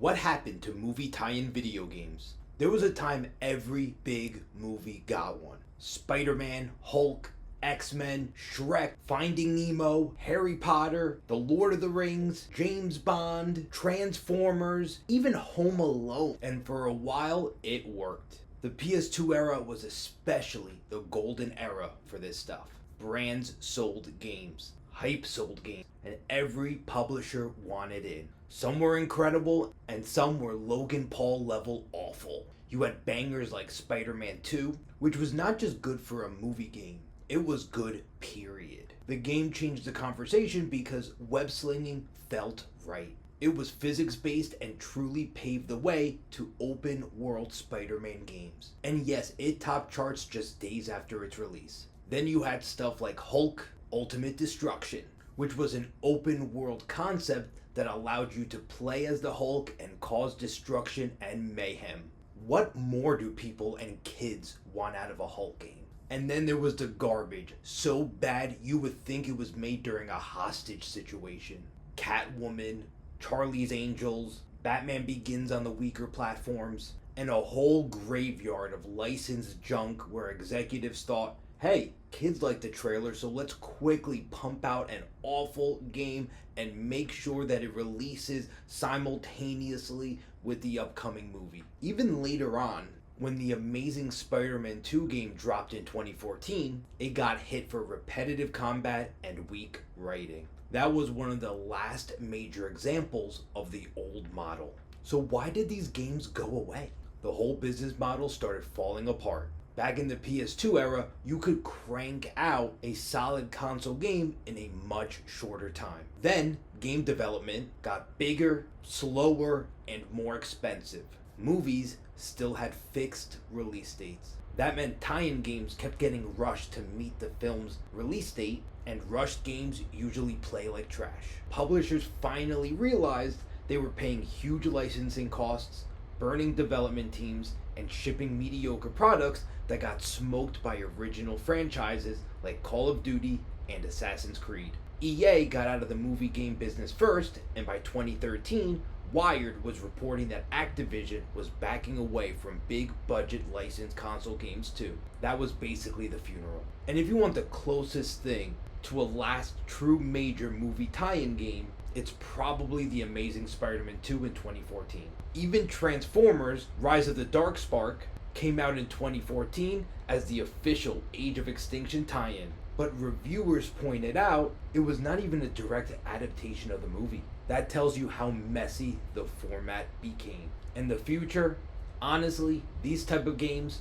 What happened to movie tie-in video games? There was a time every big movie got one. Spider-Man, Hulk, X-Men, Shrek, Finding Nemo, Harry Potter, The Lord of the Rings, James Bond, Transformers, even Home Alone. And for a while, it worked. The PS2 era was especially the golden era for this stuff. Brands sold games, hype sold games, and every publisher wanted in. Some were incredible, and some were Logan Paul level awful. You had bangers like Spider-Man 2, which was not just good for a movie game, it was good, period. The game changed the conversation because web slinging felt right. It was physics-based and truly paved the way to open-world Spider-Man games. And yes, it topped charts just days after its release. Then you had stuff like Hulk Ultimate Destruction, which was an open-world concept that allowed you to play as the Hulk and cause destruction and mayhem. What more do people and kids want out of a Hulk game? And then there was the garbage, so bad you would think it was made during a hostage situation. Catwoman, Charlie's Angels, Batman Begins on the weaker platforms, and a whole graveyard of licensed junk where executives thought, hey, kids like the trailer, so let's quickly pump out an awful game and make sure that it releases simultaneously with the upcoming movie. Even later on, when the Amazing Spider-Man 2 game dropped in 2014, it got hit for repetitive combat and weak writing. That was one of the last major examples of the old model. So why did these games go away? The whole business model started falling apart. Back in the PS2 era, you could crank out a solid console game in a much shorter time. Then, game development got bigger, slower, and more expensive. Movies still had fixed release dates. That meant tie-in games kept getting rushed to meet the film's release date, and rushed games usually play like trash. Publishers finally realized they were paying huge licensing costs, burning development teams, and shipping mediocre products that got smoked by original franchises like Call of Duty and Assassin's Creed. EA got out of the movie game business first, and by 2013, Wired was reporting that Activision was backing away from big budget licensed console games too. That was basically the funeral. And if you want the closest thing to a last true major movie tie-in game, it's probably The Amazing Spider-Man 2 in 2014. Even Transformers Rise of the Darkspark came out in 2014 as the official Age of Extinction tie-in. But reviewers pointed out it was not even a direct adaptation of the movie. That tells you how messy the format became. In the future, honestly, these type of games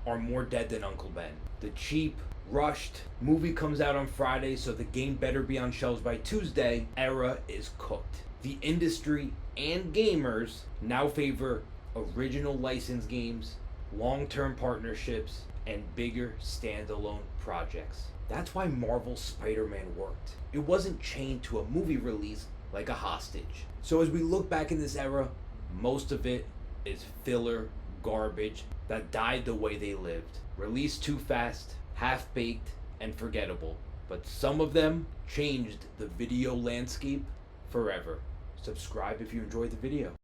are more dead than Uncle Ben. The cheap, rushed, movie comes out on Friday so the game better be on shelves by Tuesday era is cooked. The industry and gamers now favor original licensed games, long-term partnerships, and bigger standalone projects. That's why Marvel's Spider-Man worked. It wasn't chained to a movie release like a hostage. So as we look back in this era, most of it is filler garbage that died the way they lived. Released too fast, half-baked, and forgettable. But some of them changed the video landscape forever. Subscribe if you enjoyed the video.